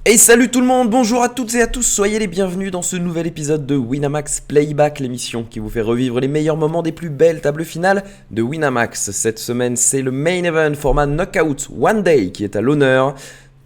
Et salut tout le monde, bonjour à toutes et à tous, soyez les bienvenus dans ce nouvel épisode de Winamax Playback, l'émission qui vous fait revivre les meilleurs moments des plus belles tables finales de Winamax. Cette semaine, c'est le main event format Knockout One Day qui est à l'honneur.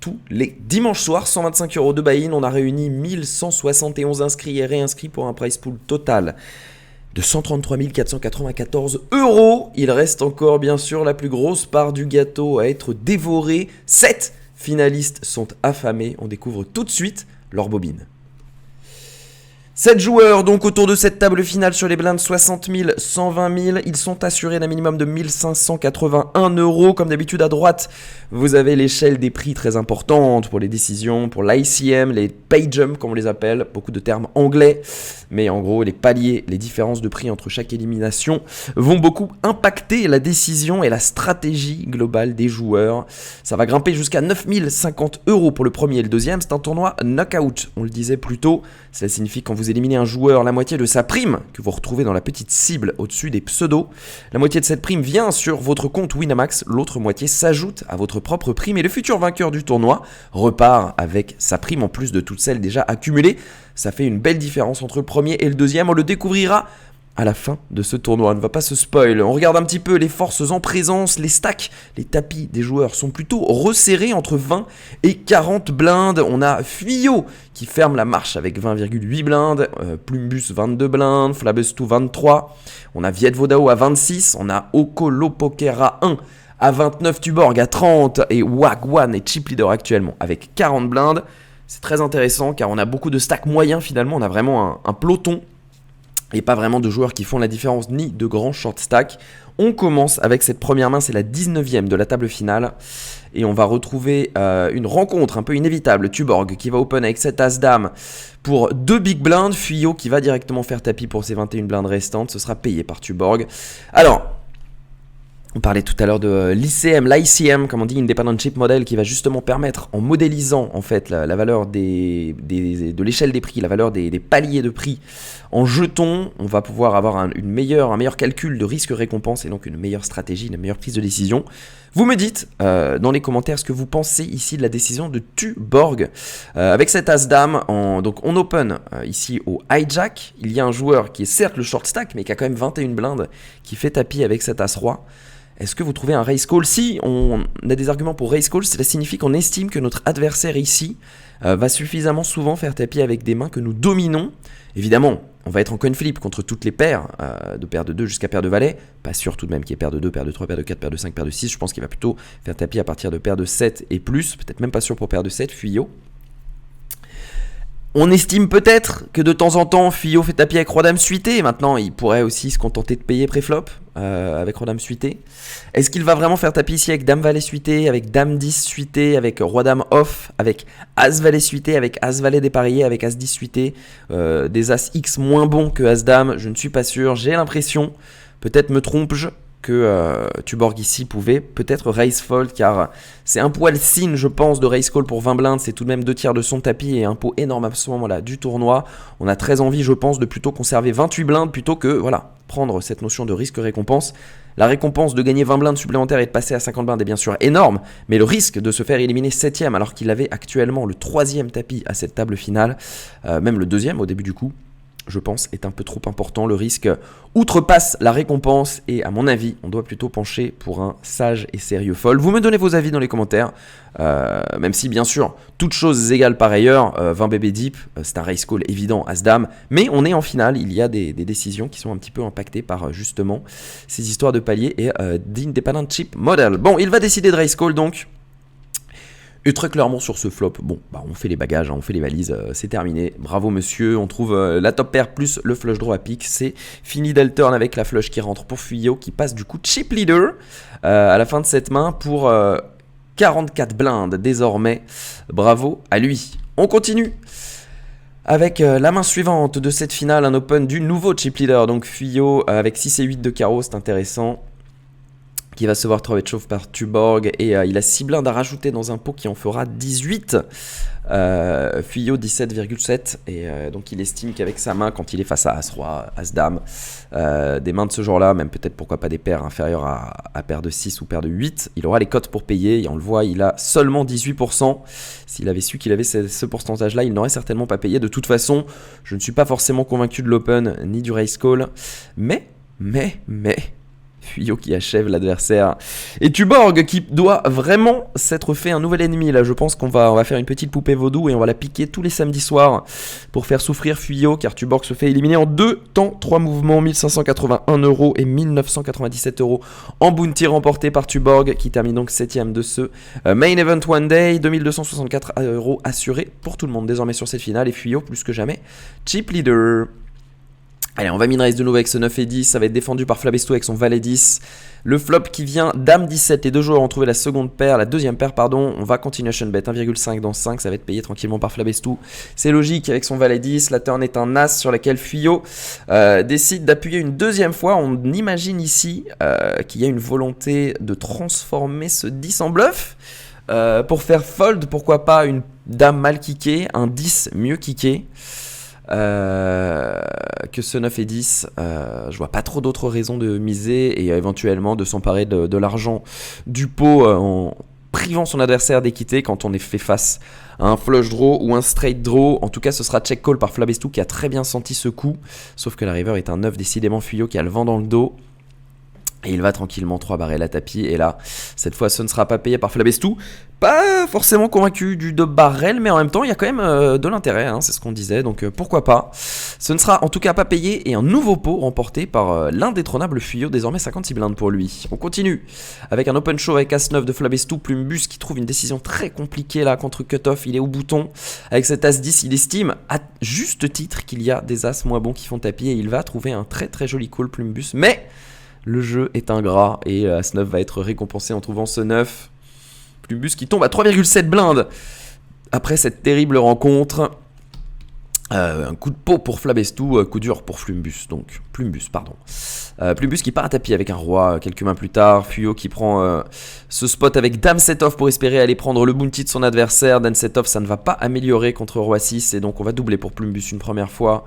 Tous les dimanches soirs, 125€ de buy-in, on a réuni 1171 inscrits et réinscrits pour un prize pool total de 133 494 €. Il reste encore bien sûr la plus grosse part du gâteau à être dévorée. 7 finalistes sont affamés, on découvre tout de suite leur bobine. 7 joueurs donc autour de cette table finale sur les blindes 60 000, 120 000. Ils sont assurés d'un minimum de 1581 €. Comme d'habitude à droite, vous avez l'échelle des prix très importante pour les décisions, pour l'ICM, les pay jump comme on les appelle, beaucoup de termes anglais. Mais en gros, les paliers, les différences de prix entre chaque élimination vont beaucoup impacter la décision et la stratégie globale des joueurs. Ça va grimper jusqu'à 9 050 € pour le premier et le deuxième. C'est un tournoi knockout, on le disait plus tôt. Cela signifie quand vous éliminez un joueur, la moitié de sa prime, que vous retrouvez dans la petite cible au-dessus des pseudos, la moitié de cette prime vient sur votre compte Winamax, l'autre moitié s'ajoute à votre propre prime et le futur vainqueur du tournoi repart avec sa prime en plus de toutes celles déjà accumulées. Ça fait une belle différence entre le premier et le deuxième, on le découvrira à la fin de ce tournoi, on ne va pas se spoil. On regarde un petit peu les forces en présence, les stacks, les tapis des joueurs sont plutôt resserrés entre 20 et 40 blindes. On a Fuyot qui ferme la marche avec 20,8 blindes, Plumbus 22 blindes, Flabestu 23, on a Viet Vodao à 26, on a Okolo Poker à 1 à 29, Tuborg à 30 et Wagwan et Chip Leader actuellement avec 40 blindes. C'est très intéressant car on a beaucoup de stacks moyens finalement, on a vraiment un peloton et pas vraiment de joueurs qui font la différence ni de grands short stacks. On commence avec cette première main, c'est la 19e de la table finale et on va retrouver une rencontre un peu inévitable. Tuborg qui va open avec cette As-Dame pour 2 big blinds, Fuyot qui va directement faire tapis pour ses 21 blindes restantes, ce sera payé par Tuborg. Alors, on parlait tout à l'heure de l'ICM, comme on dit, Independent Chip Model, qui va justement permettre, en modélisant en fait la valeur de l'échelle des prix, la valeur des paliers de prix en jetons, on va pouvoir avoir un meilleur calcul de risque-récompense et donc une meilleure stratégie, une meilleure prise de décision. Vous me dites dans les commentaires ce que vous pensez ici de la décision de Tuborg. Avec cette As-Dame, donc on open ici au hijack, il y a un joueur qui est certes le short stack, mais qui a quand même 21 blindes, qui fait tapis avec cet As-Roi. Est-ce que vous trouvez un raise call? Si on a des arguments pour raise call, cela signifie qu'on estime que notre adversaire ici va suffisamment souvent faire tapis avec des mains que nous dominons. Évidemment, on va être en coin flip contre toutes les paires, de paire de 2 jusqu'à paire de valet. Pas sûr tout de même qu'il y ait paire de 2, paire de 3, paire de 4, paire de 5, paire de 6. Je pense qu'il va plutôt faire tapis à partir de paire de 7 et plus. Peut-être même pas sûr pour paire de 7, Fuyot. On estime peut-être que de temps en temps, Fuyot fait tapis avec Roi-Dame suité. Maintenant, il pourrait aussi se contenter de payer pré-flop avec Roi-Dame suité. Est-ce qu'il va vraiment faire tapis ici avec Dame-Valet suité, avec Dame-10 suité, avec Roi-Dame off, avec As-Valet suité, avec As-Valet dépareillé, avec As-10 suité, des As-X moins bons que As-Dame? Je ne suis pas sûr. J'ai l'impression, peut-être me trompe-je, que Tuborg ici pouvait peut-être raise fold car c'est un poil signe je pense de raise call pour 20 blindes, c'est tout de même 2/3 de son tapis et un pot énorme à ce moment-là du tournoi. On a très envie je pense de plutôt conserver 28 blindes plutôt que prendre cette notion de risque-récompense. La récompense de gagner 20 blindes supplémentaires et de passer à 50 blindes est bien sûr énorme, mais le risque de se faire éliminer 7ème alors qu'il avait actuellement le 3ème tapis à cette table finale, même le 2ème au début du coup, je pense, est un peu trop important. Le risque outrepasse la récompense et à mon avis, on doit plutôt pencher pour un sage et sérieux fold. Vous me donnez vos avis dans les commentaires, même si bien sûr, toutes choses égales par ailleurs, 20 BB deep, c'est un raise call évident, As-Dame, mais on est en finale, il y a des décisions qui sont un petit peu impactées par justement ces histoires de paliers et d'Independent Chip Model. Bon, il va décider de raise call donc. Et très clairement sur ce flop, on fait les bagages, on fait les valises, c'est terminé. Bravo monsieur, on trouve la top pair plus le flush draw à pique. C'est fini del turn avec la flush qui rentre pour Fuyot qui passe du coup chip leader à la fin de cette main pour 44 blindes désormais. Bravo à lui. On continue avec la main suivante de cette finale, un open du nouveau chip leader. Donc Fuyot avec 6 et 8 de carreau, c'est intéressant. qui va se voir 3 bêtes chauves par Tuborg, et il a 6 blindes à rajouter dans un pot qui en fera 18. Fuyot 17,7, et donc il estime qu'avec sa main, quand il est face à As-Roi, As-Dame, des mains de ce genre-là, même peut-être pourquoi pas des paires inférieures à paire de 6 ou paire de 8, il aura les cotes pour payer, et on le voit, il a seulement 18%. S'il avait su qu'il avait ce pourcentage-là, il n'aurait certainement pas payé. De toute façon, je ne suis pas forcément convaincu de l'Open ni du Race Call, mais Fuyot qui achève l'adversaire. Et Tuborg qui doit vraiment s'être fait un nouvel ennemi. Là, je pense qu'on va faire une petite poupée vaudou et on va la piquer tous les samedis soirs pour faire souffrir Fuyot, car Tuborg se fait éliminer en 2 temps, 3 mouvements, 1581 € et 1997 € en bounty remporté par Tuborg, qui termine donc 7ème de ce Main Event One Day. 2264 € assurés pour tout le monde désormais sur cette finale, et Fuyot plus que jamais chip leader. Allez, on va min-raise de nouveau avec ce 9 et 10, ça va être défendu par Flabesto avec son Valet 10. Le flop qui vient, Dame 17, les deux joueurs ont trouvé la deuxième paire, on va continuation bet, 1,5 dans 5, ça va être payé tranquillement par Flabesto. C'est logique avec son Valet 10, la turn est un As sur laquelle Fuyot décide d'appuyer une deuxième fois. On imagine ici qu'il y a une volonté de transformer ce 10 en bluff. Pour faire fold, pourquoi pas une Dame mal kickée, un 10 mieux kické. Que ce 9 et 10, je vois pas trop d'autres raisons de miser et éventuellement de s'emparer de l'argent du pot en privant son adversaire d'équité quand on est fait face à un flush draw ou un straight draw. En tout cas, ce sera check call par Flabesto qui a très bien senti ce coup, sauf que la river est un 9, décidément Fuyot qui a le vent dans le dos. Et il va tranquillement 3 barrels à tapis. Et là, cette fois, ce ne sera pas payé par Flabesto. Pas forcément convaincu du 2 barrels, mais en même temps, il y a quand même de l'intérêt. Hein, c'est ce qu'on disait, donc pourquoi pas. Ce ne sera en tout cas pas payé. Et un nouveau pot remporté par l'indétrônable Fuyot, désormais 56 blindes pour lui. On continue avec un open show avec As-9 de Flabesto. Plumbus qui trouve une décision très compliquée là contre Cutoff. Il est au bouton. Avec cet As-10, il estime à juste titre qu'il y a des As moins bons qui font tapis. Et il va trouver un très très joli call, Plumbus. Mais le jeu est ingrat et As-9 va être récompensé en trouvant ce 9. Plumbus qui tombe à 3,7 blindes après cette terrible rencontre. Un coup de pot pour Flabesto, coup dur pour Plumbus, Plumbus qui part à tapis avec un roi quelques mains plus tard. Fuyot qui prend ce spot avec Dame set-off pour espérer aller prendre le bounty de son adversaire. Dame set-off, ça ne va pas améliorer contre Roi 6 et donc on va doubler pour Plumbus une première fois.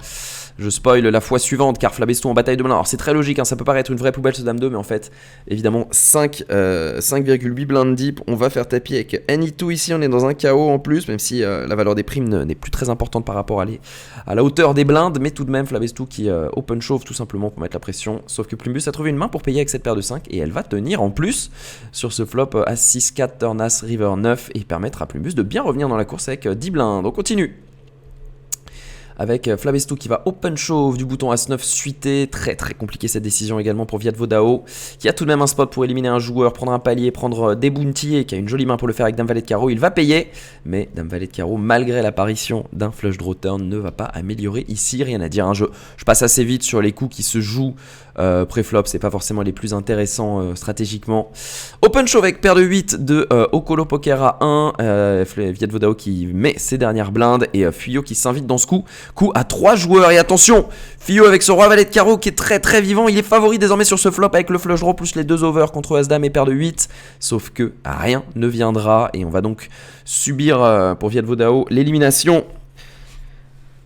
Je spoil la fois suivante car Flabesto en bataille de blindes. Alors c'est très logique, hein, ça peut paraître une vraie poubelle ce Dame 2, mais en fait, évidemment, 5,8 blindes deep. On va faire tapis avec Any2 ici, on est dans un KO en plus, même si la valeur des primes n'est plus très importante par rapport à la hauteur des blindes, mais tout de même Flabesto qui open shove tout simplement pour mettre la pression. Sauf que Plumbus a trouvé une main pour payer avec cette paire de 5 et elle va tenir en plus sur ce flop As 6, 4, turn As, River 9 et permettre à Plumbus de bien revenir dans la course avec 10 blindes. On continue avec Flabesto qui va open shove du bouton As-9 suité. Très très compliqué cette décision également pour Viet Vodao, qui a tout de même un spot pour éliminer un joueur, prendre un palier, prendre des bounties et qui a une jolie main pour le faire avec Dame Valet de Carreau. Il va payer, mais Dame Valet de Carreau, malgré l'apparition d'un flush draw turn, ne va pas améliorer ici. Rien à dire, hein. Je passe assez vite sur les coups qui se jouent pré-flop, c'est pas forcément les plus intéressants stratégiquement. Open shove avec paire de 8 de Okolo Poker à 1, Viet Vodao qui met ses dernières blindes et Fuyot qui s'invite dans ce coup à 3 joueurs. Et attention, Fuyot avec ce roi valet de carreau qui est très très vivant, il est favori désormais sur ce flop avec le flush draw plus les 2 overs contre As-Dame et paire de 8, sauf que rien ne viendra et on va donc subir pour Viet Vodao l'élimination.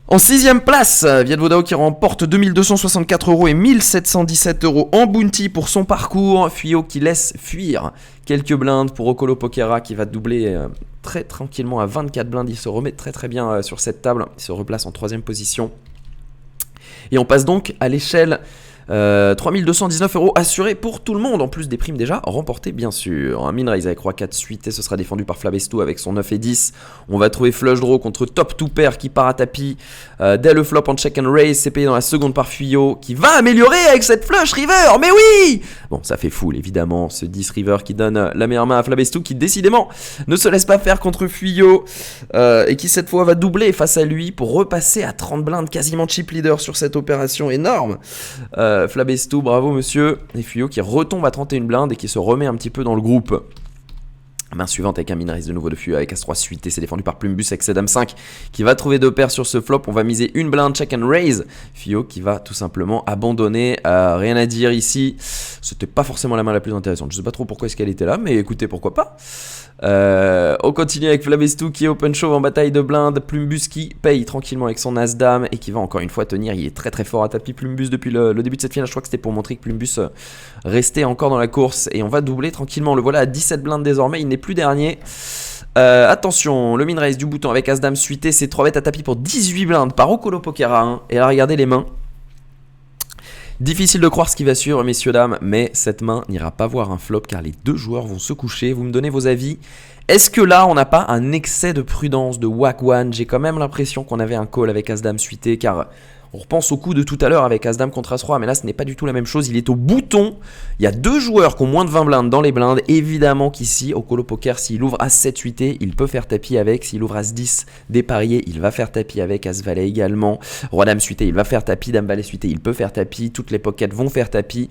En 6ème place, Viet Vodao qui remporte 2264 € et 1717 € en bounty pour son parcours. Fuyot qui laisse fuir quelques blindes pour Okolo Pokera qui va doubler très tranquillement à 24 blindes. Il se remet très très bien sur cette table. Il se replace en 3ème position. Et on passe donc à l'échelle 3219 € assurés pour tout le monde, en plus des primes déjà remportées bien sûr. Un min-raise avec Roi 4 suite et ce sera défendu par Flabesto avec son 9 et 10. On va trouver flush draw contre top 2 pair qui part à tapis. Dès le flop en check and raise, c'est payé dans la seconde par Fuyot qui va améliorer avec cette flush river, mais oui. Bon, ça fait full évidemment, ce 10 river qui donne la meilleure main à Flabesto qui décidément ne se laisse pas faire contre Fuyot et qui cette fois va doubler face à lui pour repasser à 30 blindes, quasiment chip leader sur cette opération énorme. Flabesto, bravo monsieur. Et Fuyot qui retombe à 31 blindes et qui se remet un petit peu dans le groupe. Main suivante avec un min raise de nouveau de fût avec As-3 suité, c'est défendu par Plumbus avec sa Dame 5 qui va trouver 2 paires sur ce flop. On va miser une blinde, check and raise. Fio qui va tout simplement abandonner, rien à dire ici. C'était pas forcément la main la plus intéressante, je sais pas trop pourquoi est-ce qu'elle était là, mais écoutez, pourquoi pas. On continue avec Flabestou qui est open shove en bataille de blinde. Plumbus qui paye tranquillement avec son As-Dame et qui va encore une fois tenir. Il est très très fort à tapis Plumbus depuis le début de cette finale. Je crois que c'était pour montrer que Plumbus restait encore dans la course. Et on va doubler tranquillement. Le voilà à 17 blindes désormais, il n'est plus dernier. Attention, le min raise du bouton avec As-Dame suité, c'est 3 bêtes à tapis pour 18 blindes par Okolo Poker à 1. Et là regardez les mains. Difficile de croire ce qui va suivre, messieurs dames, mais cette main n'ira pas voir un flop car les 2 joueurs vont se coucher. Vous me donnez vos avis. Est-ce que là on n'a pas un excès de prudence de Wagwan? J'ai quand même l'impression qu'on avait un call avec As-Dame suité car on repense au coup de tout à l'heure avec As-Dame contre As-Roi, mais là ce n'est pas du tout la même chose. Il est au bouton. Il y a 2 joueurs qui ont moins de 20 blindes dans les blindes. Évidemment qu'ici, au Colo Poker, s'il ouvre As-7 suité, il peut faire tapis avec. S'il ouvre As-10 dépareillé, il va faire tapis avec. As-Valet également. Roi-Dame suité, il va faire tapis. Dame-Valet suité, il peut faire tapis. Toutes les pockets vont faire tapis.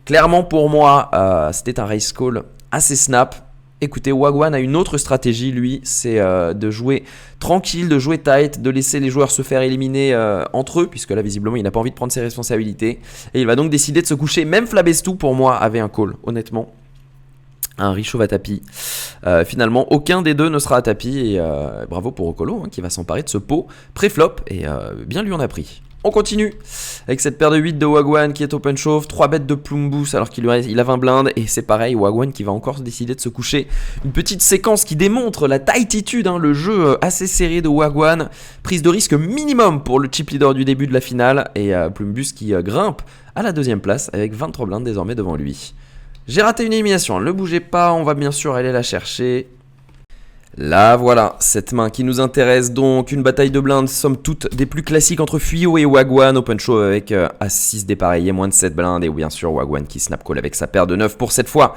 Clairement pour moi, c'était un raise call assez snap. Écoutez, Wagwan a une autre stratégie, lui, c'est de jouer tranquille, de jouer tight, de laisser les joueurs se faire éliminer entre eux, puisque là, visiblement, il n'a pas envie de prendre ses responsabilités. Et il va donc décider de se coucher. Même Flabestou, pour moi, avait un call, honnêtement. Un riche à tapis. Finalement, aucun des deux ne sera à tapis. Et bravo pour Okolo, hein, qui va s'emparer de ce pot pré-flop. Et bien lui en a pris. On continue avec cette paire de 8 de Wagwan qui est open shove, 3 bêtes de Plumbus alors qu'il a 20 blindes et c'est pareil, Wagwan qui va encore décider de se coucher. Une petite séquence qui démontre la tightitude, hein, le jeu assez serré de Wagwan, prise de risque minimum pour le chip leader du début de la finale et Plumbus qui grimpe à la 2e place avec 23 blindes désormais devant lui. J'ai raté une élimination, ne bougez pas, on va bien sûr aller la chercher. Là voilà, cette main qui nous intéresse donc, une bataille de blindes, somme toute des plus classiques entre Fuyao et Wagwan, open shove avec As-6 dépareillé, moins de 7 blindes, et bien sûr Wagwan qui snap call avec sa paire de 9 pour cette fois.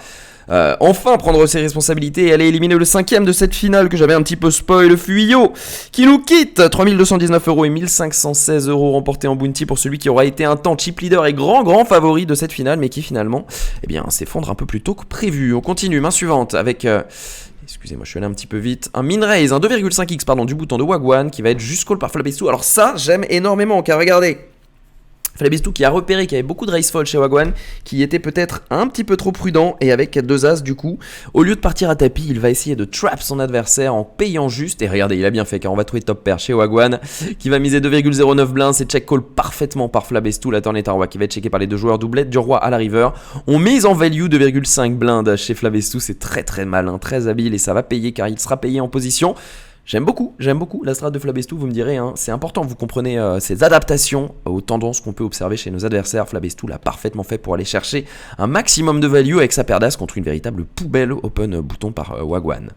Enfin prendre ses responsabilités et aller éliminer le 5e de cette finale que j'avais un petit peu spoil, Fuyao qui nous quitte. 3219 € et 1516 € remportés en bounty pour celui qui aura été un temps chip leader et grand favori de cette finale, mais qui finalement s'effondre un peu plus tôt que prévu. On continue, main suivante avec... excusez-moi, je suis allé un petit peu vite. Un min raise, un 2,5x du bouton de Wagwan qui va être juste call par Flabestou. Alors ça, j'aime énormément car regardez. Flabestou qui a repéré qu'il y avait beaucoup de raise fold chez Wagwan, qui était peut-être un petit peu trop prudent et avec 2 as du coup, au lieu de partir à tapis, il va essayer de trap son adversaire en payant juste. Et regardez, il a bien fait car on va trouver top pair chez Wagwan qui va miser 2,09 blindes. C'est check call parfaitement par Flabestou. La turn est un roi qui va être checké par les 2 joueurs. Doublette du roi à la river. On mise en value 2,5 blindes chez Flabestou. C'est très malin, très habile et ça va payer car il sera payé en position. J'aime beaucoup la strat de Flabestou, vous me direz, hein, c'est important, vous comprenez ces adaptations aux tendances qu'on peut observer chez nos adversaires. Flabestou l'a parfaitement fait pour aller chercher un maximum de value avec sa paire d'as contre une véritable poubelle open bouton par Wagwan.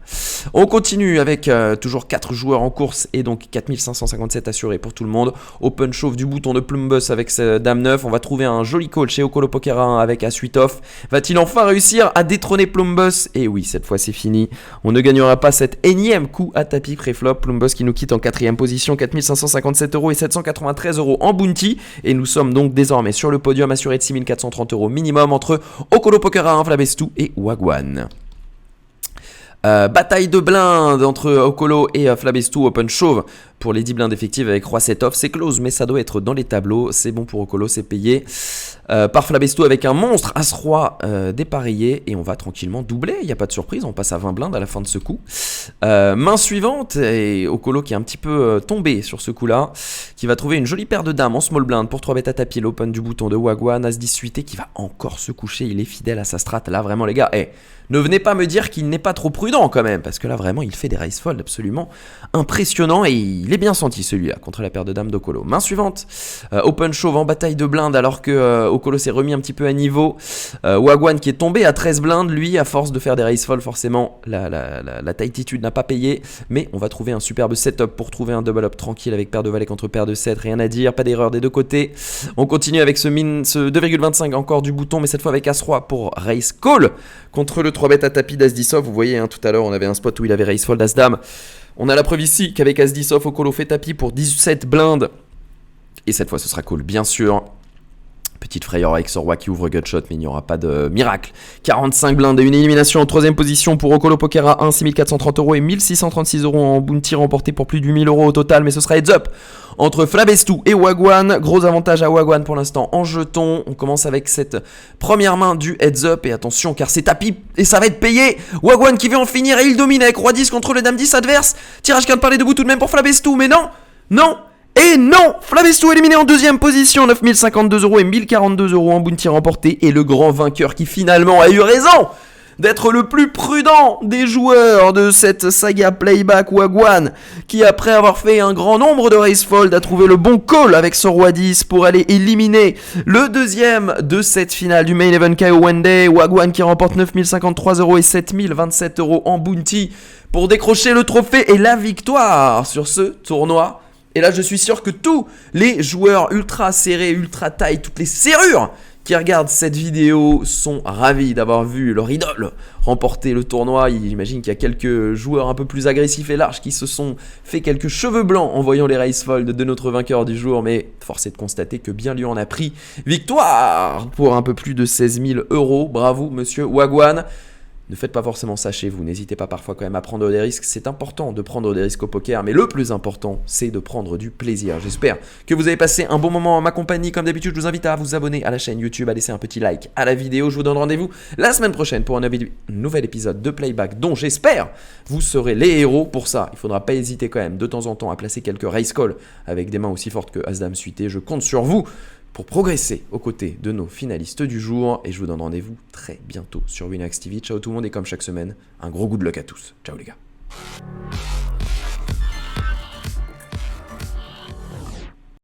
On continue avec toujours 4 joueurs en course et donc 4557 assurés pour tout le monde. Open shove du bouton de Plumbus avec sa dame 9, on va trouver un joli call chez Okolo Poker 1 avec as 8 off. Va-t-il enfin réussir à détrôner Plumbus? Et oui, cette fois c'est fini, on ne gagnera pas cet énième coup à tapis pré-flop. Plumbus qui nous quitte en 4e position, 4557 € et 793 € en bounty. Et nous sommes donc désormais sur le podium assuré de 6430 € minimum entre Okolo Poker 1, Flabestou et Wagwan. Bataille de blindes entre Okolo et Flabestou, open shove pour les 10 blindes effectives avec roi 7 off. C'est close mais ça doit être dans les tableaux. C'est bon pour Okolo, c'est payé par Flabestou avec un monstre as-roi dépareillé. Et on va tranquillement doubler, il n'y a pas de surprise, on passe à 20 blindes à la fin de ce coup. Main suivante, et Okolo qui est un petit peu tombé sur ce coup là, qui va trouver une jolie paire de dames en small blind pour 3 bêtes à tapis, l'open du bouton de Wagwan, as 10 suité qui va encore se coucher. Il est fidèle à sa strat là, vraiment les gars. Ne venez pas me dire qu'il n'est pas trop prudent quand même, parce que là vraiment il fait des raise fold absolument impressionnants et il est bien senti celui-là contre la paire de dames d'Okolo. Main suivante, open shove en bataille de blindes alors que Okolo s'est remis un petit peu à niveau. Wagwan qui est tombé à 13 blindes, lui à force de faire des raise fold forcément la tightitude n'a pas payé, mais on va trouver un superbe setup pour trouver un double up tranquille avec paire de valet contre paire de 7, rien à dire, pas d'erreur des deux côtés. On continue avec ce 2,25 encore du bouton mais cette fois avec as-roi pour raise call contre le 3 bêtes à tapis d'as-10 off. Vous voyez, hein, tout à l'heure on avait un spot où il avait raise fold as-dame. On a la preuve ici qu'avec as-10 off, Okolo fait tapis pour 17 blindes. Et cette fois ce sera call bien sûr. Petite frayeur avec Sorwa qui ouvre Gutshot, mais il n'y aura pas de miracle. 45 blindes et une élimination en troisième position pour Okolo Poker à 1, 6430 € et 1636 € en bounty remporté pour plus de 8000 € au total, mais ce sera heads up entre Flabestou et Wagwan. Gros avantage à Wagwan pour l'instant en jeton. On commence avec cette première main du heads up et attention car c'est tapis et ça va être payé. Wagwan qui veut en finir et il domine avec Roi 10 contre le Dame 10 adverse. Tirage 4 par les debout tout de même pour Flabestou, mais non. Et non, Flabestou éliminé en deuxième position, 9052 € et 1042 € en bounty remporté. Et le grand vainqueur qui finalement a eu raison d'être le plus prudent des joueurs de cette saga Playback Wagwan, qui après avoir fait un grand nombre de race fold a trouvé le bon call avec son Roi 10 pour aller éliminer le deuxième de cette finale du Main Event KO Wenday. Wagwan qui remporte 9053 € et 7027 € en bounty pour décrocher le trophée et la victoire sur ce tournoi. Et là, je suis sûr que tous les joueurs ultra serrés, ultra taille, toutes les serrures qui regardent cette vidéo sont ravis d'avoir vu leur idole remporter le tournoi. J'imagine qu'il y a quelques joueurs un peu plus agressifs et larges qui se sont fait quelques cheveux blancs en voyant les race fold de notre vainqueur du jour. Mais force est de constater que bien lui en a pris. Victoire pour un peu plus de 16 000 €. Bravo, monsieur Wagwan. Ne faites pas forcément ça chez vous, n'hésitez pas parfois quand même à prendre des risques, c'est important de prendre des risques au poker, mais le plus important, c'est de prendre du plaisir. J'espère que vous avez passé un bon moment en ma compagnie, comme d'habitude je vous invite à vous abonner à la chaîne YouTube, à laisser un petit like à la vidéo, je vous donne rendez-vous la semaine prochaine pour un nouvel épisode de Playback dont j'espère vous serez les héros. Pour ça, il ne faudra pas hésiter quand même de temps en temps à placer quelques race calls avec des mains aussi fortes que As-Dame suité, je compte sur vous pour progresser aux côtés de nos finalistes du jour. Et je vous donne rendez-vous très bientôt sur Winamax TV. Ciao tout le monde et comme chaque semaine, un gros good luck à tous. Ciao les gars.